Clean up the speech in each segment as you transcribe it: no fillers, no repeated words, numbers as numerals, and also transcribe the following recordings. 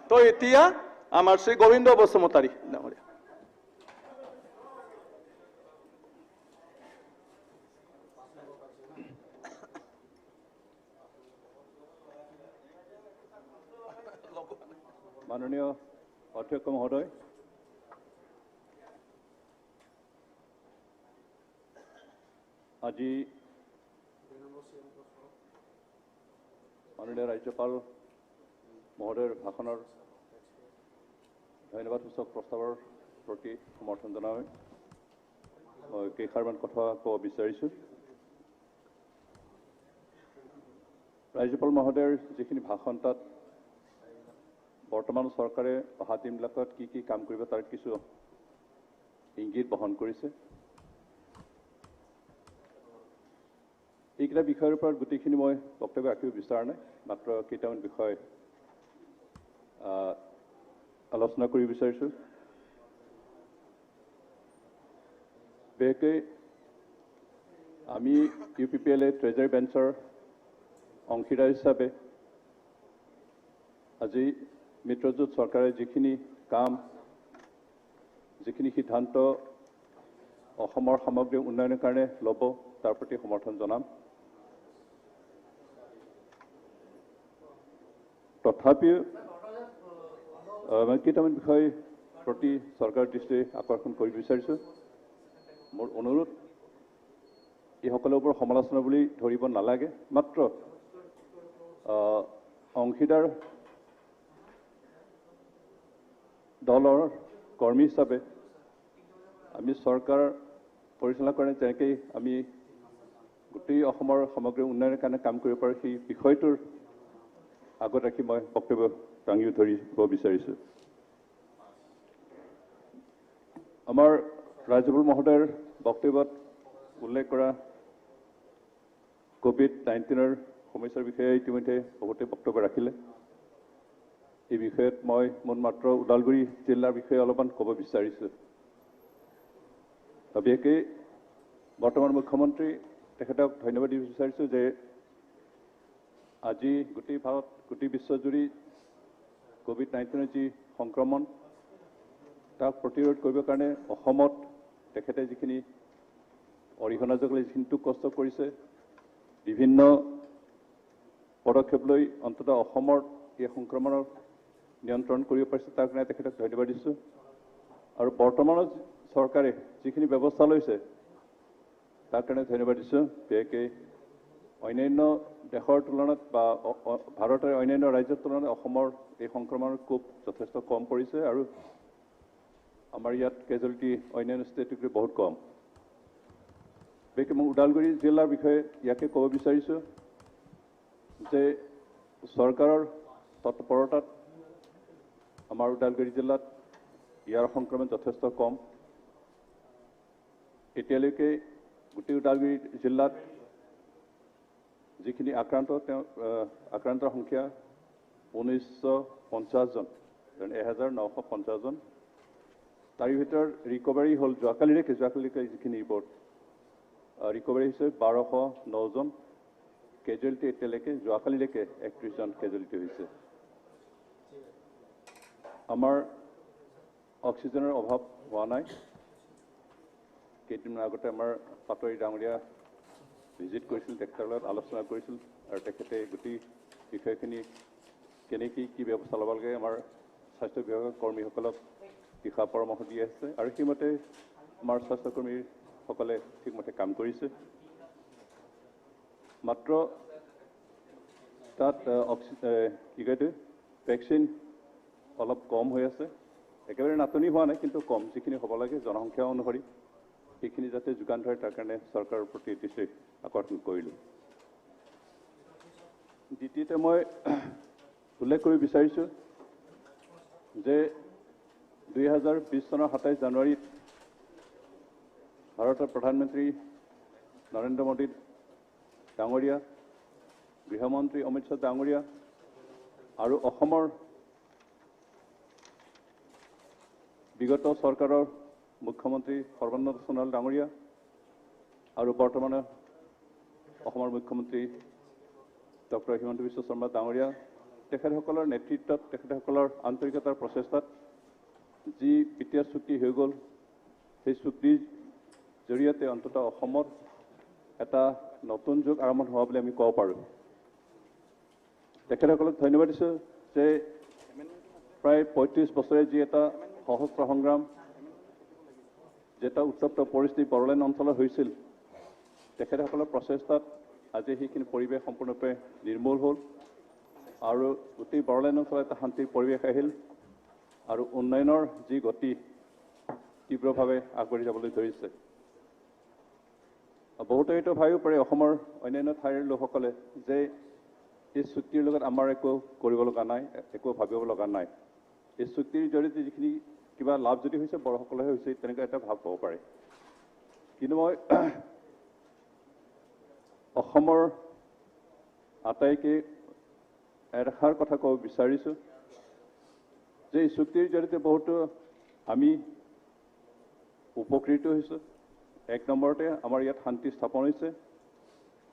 তো এতিয়া আমাৰ শ্ৰী গোবিন্দ বসুমতাৰী ডাঙৰীয়া। মাননীয় অধ্যক্ষ মহোদয়, আজি মাননীয় ৰাজ্যপাল মহোদয়ৰ ভাষণৰ ধন্যবাদ সূচক প্ৰস্তাৱৰ প্ৰতি সমৰ্থন জনাই মই কেইষাৰমান কথা ক'ব বিচাৰিছোঁ। ৰাজ্যপাল মহোদয়ৰ যিখিনি ভাষণ তাত বৰ্তমান চৰকাৰে অহা দিনবিলাকত কি কাম কৰিব তাৰ কিছু ইংগিত বহন কৰিছে। এইকেইটা বিষয়ৰ ওপৰত গোটেইখিনি মই বক্তব্য ৰাখিব বিচৰা নাই, মাত্ৰ কেইটামান বিষয় আলোচনা কৰিব বিচাৰিছোঁ। বিশেষকৈ আমি UPPLA ট্ৰেজাৰী বেঞ্চৰ অংশীদাৰ হিচাপে আজি মিত্ৰজোঁট চৰকাৰে যিখিনি কাম যিখিনি সিদ্ধান্ত অসমৰ সামগ্ৰিক উন্নয়নৰ কাৰণে ল'ব তাৰ প্ৰতি সমৰ্থন জনাম। তথাপিও মই কেইটামান বিষয় প্ৰতি চৰকাৰৰ দৃষ্টি আকৰ্ষণ কৰিব বিচাৰিছোঁ। মোৰ অনুৰোধ, এই সকলোবোৰ সমালোচনা বুলি ধৰিব নালাগে, মাত্ৰ অংশীদাৰ দলৰ কৰ্মী হিচাপে আমি চৰকাৰ পৰিচালনা কৰে যেনেকৈ আমি গোটেই অসমৰ সামগ্ৰিক উন্নয়নৰ কাৰণে কাম কৰিব পাৰোঁ, সেই বিষয়টোৰ আগত ৰাখি মই বক্তব্য দাঙি ধৰিব বিচাৰিছোঁ। আমাৰ ৰাজ্যপাল মহোদয়ৰ বক্তব্যত উল্লেখ কৰা COVID-19 সমস্যাৰ বিষয়ে ইতিমধ্যে বহুতে বক্তব্য ৰাখিলে। এই বিষয়ত মই মাত্ৰ ওদালগুৰি জিলাৰ বিষয়ে অলপমান ক'ব বিচাৰিছোঁ। বিশেষকৈ বৰ্তমান মুখ্যমন্ত্ৰী তেখেতক ধন্যবাদ দিব বিচাৰিছোঁ যে আজি গোটেই ভাৰত গোটেই বিশ্বজুৰি COVID-19 যি সংক্ৰমণ তাক প্ৰতিৰোধ কৰিবৰ কাৰণে অসমত তেখেতে যিখিনি অৰিহণা যোগালে, যিখিনি কষ্ট কৰিছে, বিভিন্ন পদক্ষেপ লৈ অন্ততঃ অসমৰ এই সংক্ৰমণৰ নিয়ন্ত্ৰণ কৰিব পাৰিছে, তাৰ কাৰণে তেখেতক ধন্যবাদ দিছোঁ। আৰু বৰ্তমানৰ চৰকাৰে যিখিনি ব্যৱস্থা লৈছে তাৰ কাৰণে ধন্যবাদ দিছোঁ। বিশেষকৈ অন্যান্য দেশৰ তুলনাত বা ভাৰতৰ অন্যান্য ৰাজ্যৰ তুলনাত অসমৰ এই সংক্ৰমণৰ কোব যথেষ্ট কম পৰিছে আৰু আমাৰ ইয়াত কেজুৱেলিটি অন্যান্য ষ্টেটতকৈ বহুত কম। বিশেষকৈ মই ওদালগুৰি জিলাৰ বিষয়ে ইয়াকে ক'ব বিচাৰিছোঁ যে চৰকাৰৰ তৎপৰতাত আমাৰ ওদালগুৰি জিলাত ইয়াৰ সংক্ৰমণ যথেষ্ট কম। এতিয়ালৈকে গোটেই ওদালগুৰি জিলাত যিখিনি আক্ৰান্ত আক্ৰান্তৰ সংখ্যা 1950 জন, 1950 জন। তাৰে ভিতৰত ৰিকভাৰী হ'ল যোৱাকালিলৈকে যিখিনি ৰিপৰ্ট ৰিকভাৰী হৈছে 1209 জন। কেজুৱেলিটি এতিয়ালৈকে যোৱাকালিলৈকে 31 জন কেজুৱেলিটি হৈছে। আমাৰ অক্সিজেনৰ অভাৱ হোৱা নাই। কেইদিনমান আগতে আমাৰ পাটোৱাৰী ডাঙৰীয়া ভিজিট কৰিছিল, তেখেতৰ লগত আলোচনা কৰিছিল আৰু তেখেতে গোটেই বিষয়খিনি কেনেকৈ কি ব্যৱস্থা ল'ব লাগে আমাৰ স্বাস্থ্য বিভাগৰ কৰ্মীসকলক দিহা পৰামৰ্শ দি আছে আৰু সেইমতে আমাৰ স্বাস্থ্যকৰ্মীসকলে ঠিকমতে কাম কৰিছে। মাত্ৰ তাত কি কয় ভেকচিন অলপ কম হৈ আছে, একেবাৰে নাটনি হোৱা নাই কিন্তু কম, যিখিনি হ'ব লাগে জনসংখ্যা অনুসৰি সেইখিনি যাতে যোগান ধৰে তাৰ কাৰণে চৰকাৰৰ প্ৰতি দৃষ্টি আকৰ্ষণ কৰিলোঁ। দ্বিতীয়তে মই উল্লেখ কৰিব বিচাৰিছোঁ যে 2020 চনৰ 27 জানুৱাৰীত ভাৰতৰ প্ৰধানমন্ত্ৰী নৰেন্দ্ৰ মোদী ডাঙৰীয়া, গৃহমন্ত্ৰী অমিত শ্বাহ ডাঙৰীয়া আৰু অসমৰ বিগত চৰকাৰৰ মুখ্যমন্ত্ৰী সৰ্বানন্দ সোণোৱাল ডাঙৰীয়া আৰু বৰ্তমানে অসমৰ মুখ্যমন্ত্ৰী ডক্টৰ হিমন্ত বিশ্ব শৰ্মা ডাঙৰীয়া তেখেতসকলৰ নেতৃত্বত তেখেতসকলৰ আন্তৰিকতাৰ প্ৰচেষ্টাত যি বিটিআৰ চুক্তি হৈ গ'ল সেই চুক্তিৰ জৰিয়তে অন্ততঃ অসমত এটা নতুন যুগ আৰম্ভ হোৱা বুলি আমি ক'ব পাৰোঁ তেখেতসকলক ধন্যবাদ দিছোঁ যে প্ৰায় ৩৫ বছৰে যি এটা সহস্ৰ সংগ্ৰাম যেটা উত্তপ্ত পৰিস্থিতি বড়োলেণ্ড অঞ্চলত হৈছিল তেখেতসকলৰ প্ৰচেষ্টাত আজি সেইখিনি পৰিৱেশ সম্পূৰ্ণৰূপে নিৰ্মূল হ'ল আৰু গোটেই বড়োলেণ্ড অঞ্চলত এটা শান্তিৰ পৰিৱেশ আহিল আৰু উন্নয়নৰ যি গতি তীব্ৰভাৱে আগবাঢ়ি যাবলৈ ধৰিছে বহুতে এইটো ভাবিব পাৰে অসমৰ অন্যান্য ঠাইৰ লোকসকলে যে এই চুক্তিৰ লগত আমাৰ একো কৰিব লগা নাই একো ভাবিব লগা নাই এই চুক্তিৰ জৰিয়তে যিখিনি কিবা লাভ যদি হৈছে বড়োসকলেহে হৈছে তেনেকুৱা এটা ভাৱ হ'ব পাৰে কিন্তু মই অসমৰ আটাইকে এষাৰ কথা ক'ব বিচাৰিছোঁ যে এই চুক্তিৰ জৰিয়তে বহুতো আমি উপকৃত হৈছোঁ এক নম্বৰতে আমাৰ ইয়াত শান্তি স্থাপন হৈছে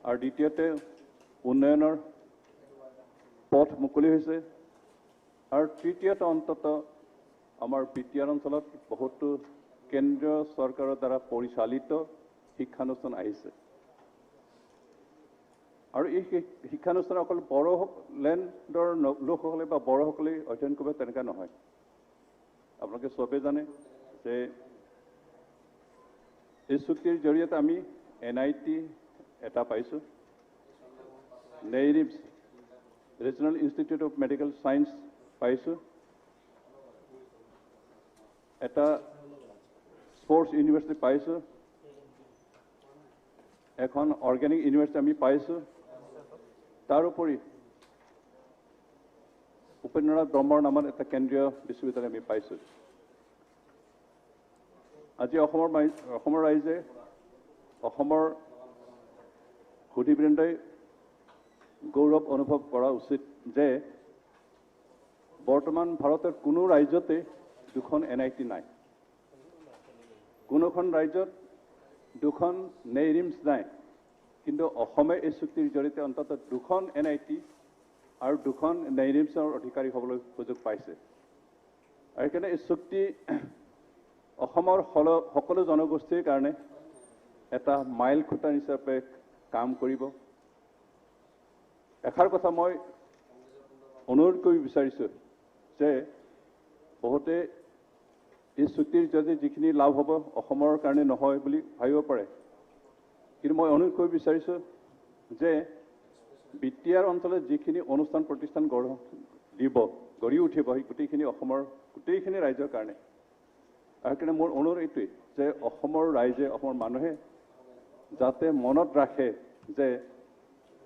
আৰু দ্বিতীয়তে উন্নয়নৰ পথ মুকলি হৈছে আৰু তৃতীয়তে অন্ততঃ আমাৰ বিটিআৰ অঞ্চলত বহুতো কেন্দ্ৰীয় চৰকাৰৰ দ্বাৰা পৰিচালিত শিক্ষানুষ্ঠান আহিছে আৰু এই শিক্ষানুষ্ঠান অকল বড়োলেণ্ডৰ লোকসকলে বা বড়োসকলে অধ্যয়ন কৰিব তেনেকুৱা নহয় আপোনালোকে চবেই জানে যে এই চুক্তিৰ জৰিয়তে আমি NIT এটা পাইছোঁ নেইৰিমছ regional institute of medical science পাইছোঁ এটা স্পৰ্টছ ইউনিভাৰ্চিটি পাইছোঁ এখন অৰ্গেনিক ইউনিভাৰ্চিটি আমি পাইছোঁ তাৰোপৰি উপেন্দ্ৰনাথ ব্ৰহ্মৰ নামত এটা কেন্দ্ৰীয় বিশ্ববিদ্যালয় আমি পাইছোঁ আজি অসমৰ ৰাইজে অসমৰ সুধীবৃন্দই গৌৰৱ অনুভৱ কৰা উচিত যে বৰ্তমান ভাৰতৰ কোনো ৰাজ্যতে দুখন NIT নাই কোনোখন ৰাজ্যত দুখন নেইৰিমছ নাই কিন্তু অসমে এই চুক্তিৰ জৰিয়তে অন্ততঃ দুখন NIT আৰু দুখন নেইৰিমছৰ অধিকাৰী হ'বলৈ সুযোগ পাইছে আৰু সেইকাৰণে এই চুক্তি অসমৰ সকলো জনগোষ্ঠীৰ কাৰণে এটা মাইল খুঁটা হিচাপে কাম কৰিব এষাৰ কথা মই অনুৰোধ কৰিব বিচাৰিছোঁ যে বহুতে এই চুক্তিৰ জৰিয়তে যিখিনি লাভ হ'ব অসমৰ কাৰণে নহয় বুলি ভাবিব পাৰে কিন্তু মই অনুৰোধ কৰিব বিচাৰিছোঁ যে বিটিআৰ অঞ্চলত যিখিনি অনুষ্ঠান প্ৰতিষ্ঠান গঢ়ি উঠিব সেই গোটেইখিনি অসমৰ গোটেইখিনি ৰাইজৰ কাৰণে আৰু সেইকাৰণে মোৰ অনুৰোধ এইটোৱেই যে অসমৰ ৰাইজে অসমৰ মানুহে যাতে মনত ৰাখে যে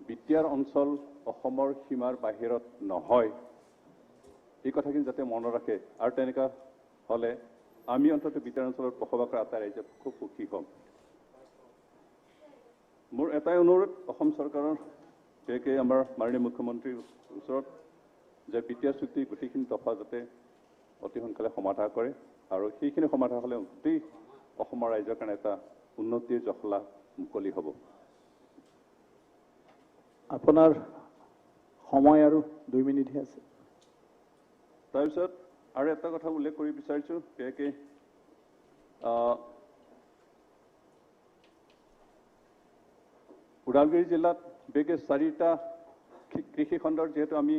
বিটিআৰ অঞ্চল অসমৰ সীমাৰ বাহিৰত নহয় এই কথাখিনি যাতে মনত ৰাখে আৰু তেনেকুৱা হ'লে আমি অন্ততঃ বিটিআৰ অঞ্চলত বসবাস কৰা আটাই ৰাইজে খুব সুখী হ'ম মোৰ এটাই অনুৰোধ অসম চৰকাৰৰ বিশেষকৈ আমাৰ মাননীয় মুখ্যমন্ত্ৰীৰ ওচৰত যে বিটিআৰ চুক্তিৰ গোটেইখিনি দফা যাতে অতি সোনকালে সমাধা কৰে আৰু সেইখিনি সমাধা হ'লে গোটেই অসমৰ ৰাইজৰ কাৰণে এটা উন্নতিৰ জখলা মুকলি হ'ব আপোনাৰ সময় আৰু 2 মিনিটহে আছে তাৰপিছত আৰু এটা কথা উল্লেখ কৰিব বিচাৰিছোঁ বিশেষকৈ ওদালগুৰি জিলাত বিশেষকৈ 4টা কৃষি খণ্ডৰ যিহেতু আমি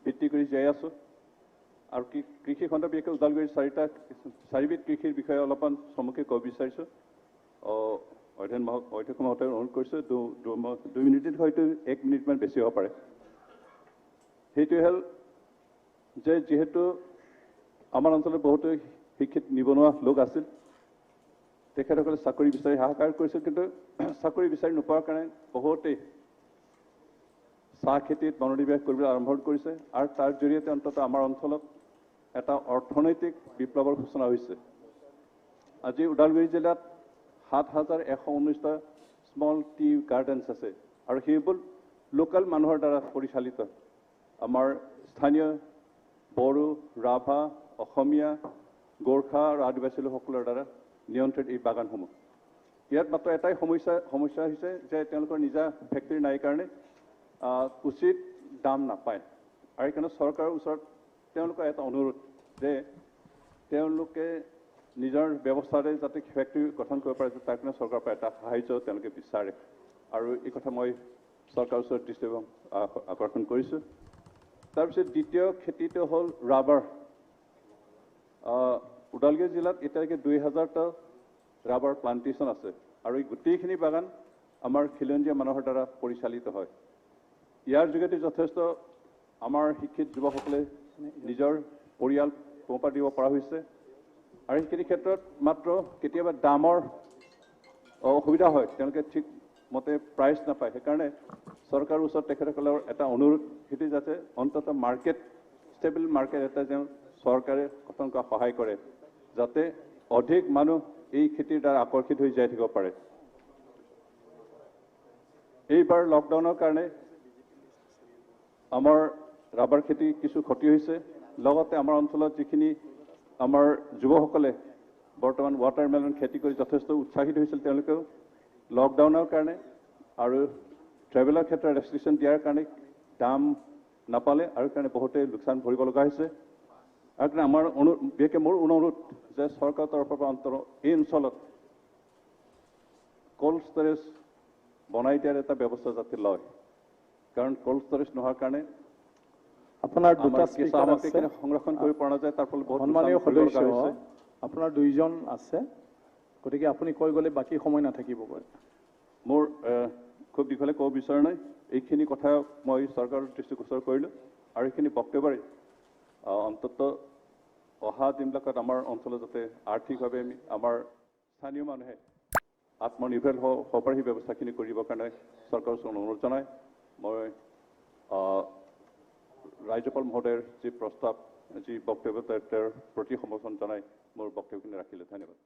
ভিত্তি কৰি যাই আছোঁ আৰু কৃষি খণ্ড বিশেষকৈ ওদালগুৰিৰ 4বিধ কৃষিৰ বিষয়ে অলপমান চমুকৈ ক'ব বিচাৰিছোঁ অধ্যক্ষ মহোদয় অনুৰোধ কৰিছোঁ 2 মিনিটত হয়তো 1 মিনিটমান বেছি হ'ব পাৰে সেইটোৱে হ'ল যে যিহেতু আমাৰ অঞ্চলত বহুতো শিক্ষিত নিবনুৱা লোক আছিল তেখেতসকলে চাকৰি বিচাৰি হাহাকাৰ কৰিছিল কিন্তু চাকৰি বিচাৰি নোপোৱাৰ কাৰণে বহুতেই চাহ খেতিত মনোনিৱেশ কৰিবলৈ আৰম্ভ কৰিছে আৰু তাৰ জৰিয়তে অন্ততঃ আমাৰ অঞ্চলত এটা অৰ্থনৈতিক বিপ্লৱৰ সূচনা হৈছে আজি ওদালগুৰি জিলাত 7,119টা স্মল টি গাৰ্ডেনছ আছে আৰু সেইবোৰ লোকেল মানুহৰ দ্বাৰা পৰিচালিত আমাৰ স্থানীয় বড়ো ৰাভা অসমীয়া গোৰ্খা আৰু আদিবাসী লোকসকলৰ দ্বাৰা নিয়ন্ত্ৰিত এই বাগানসমূহ ইয়াত মাত্ৰ এটাই সমস্যা হৈছে যে তেওঁলোকৰ নিজা ফেক্টৰী নাই কাৰণে উচিত দাম নাপায় আৰু সেইকাৰণে চৰকাৰৰ ওচৰত তেওঁলোকৰ এটা অনুৰোধ যে তেওঁলোকে নিজৰ ব্যৱস্থাৰে যাতে ফেক্টৰী গঠন কৰিব পাৰে তাৰ কাৰণে চৰকাৰৰ পৰা এটা সাহায্য তেওঁলোকে বিচাৰে আৰু এই কথা মই চৰকাৰৰ ওচৰত দৃষ্টি আকৰ্ষণ কৰিছোঁ তাৰপিছত দ্বিতীয় খেতিটো হ'ল ৰাবাৰ ওদালগুৰি জিলাত এতিয়ালৈকে 2000টা ৰাবাৰ প্লান্টেশ্যন আছে আৰু এই গোটেইখিনি বাগান আমাৰ খিলঞ্জীয়া মানুহৰ দ্বাৰা পৰিচালিত হয় ইয়াৰ যোগেদি যথেষ্ট আমাৰ শিক্ষিত যুৱকসকলে নিজৰ পৰিয়াল পোহপাল দিব পৰা হৈছে আৰু সেইখিনি ক্ষেত্ৰত মাত্ৰ কেতিয়াবা দামৰ অসুবিধা হয় তেওঁলোকে ঠিক মতে প্ৰাইচ নাপায় সেইকাৰণে চৰকাৰৰ ওচৰত তেখেতসকলৰ এটা অনুৰোধ সেইটো যাতে অন্ততঃ মাৰ্কেট ষ্টেবল মাৰ্কেট এটা যেন চৰকাৰে গঠন কৰা সহায় কৰে যাতে অধিক মানুহ এই খেতিৰ দ্বাৰা আকৰ্ষিত হৈ যাই থাকিব পাৰে এইবাৰ লকডাউনৰ কাৰণে আমাৰ ৰাবাৰ খেতি কিছু ক্ষতি হৈছে লগতে আমাৰ অঞ্চলত যিখিনি আমাৰ যুৱকসকলে বৰ্তমান ৱাটাৰমেলন খেতি কৰি যথেষ্ট উৎসাহিত হৈছিল তেওঁলোকেও লকডাউনৰ কাৰণে আৰু ট্ৰেভেলৰ ক্ষেত্ৰত ৰেষ্ট্ৰিকশ্যন দিয়াৰ কাৰণে দাম নাপালে আৰু কাৰণে বহুতে লোকচান ভৰিব লগা হৈছে আৰু কাৰণে আমাৰ বিশেষকৈ মোৰ অনুৰোধ যে চৰকাৰৰ তৰফৰ পৰা এই অঞ্চলত কোল্ড ষ্টৰেজ বনাই দিয়াৰ এটা ব্যৱস্থা যাতে লয় কাৰণ কোল্ড ষ্টৰেজ নোহোৱাৰ কাৰণে আপোনাৰ দুটা স্পিকাৰ আছে সংৰক্ষণ কৰি পৰা নাযায় তাৰ ফলত বহুত সন্মানীয় সদস্য আপোনাৰ দুইজন আছে গতিকে আপুনি কৈ গ'লে বাকী সময় নাথাকিবগৈ মোৰ খুব দীঘলে ক'ব বিচৰা নাই এইখিনি কথা মই চৰকাৰৰ দৃষ্টিগোচৰ কৰিলোঁ আৰু এইখিনি বক্তব্যৰে অন্ততঃ অহা দিনবিলাকত আমাৰ অঞ্চলত যাতে আৰ্থিকভাৱে আমাৰ স্থানীয় মানুহে আত্মনিৰ্ভৰ হ'ব পাৰে সেই ব্যৱস্থাখিনি কৰিবৰ কাৰণে চৰকাৰৰ ওচৰত অনুৰোধ জনাই মই ৰাজ্যপাল মহোদয়ৰ যি প্ৰস্তাৱ যি বক্তব্য তেওঁৰ প্ৰতি সমৰ্থন জনাই মোৰ বক্তব্যখিনি ৰাখিলোঁ ধন্যবাদ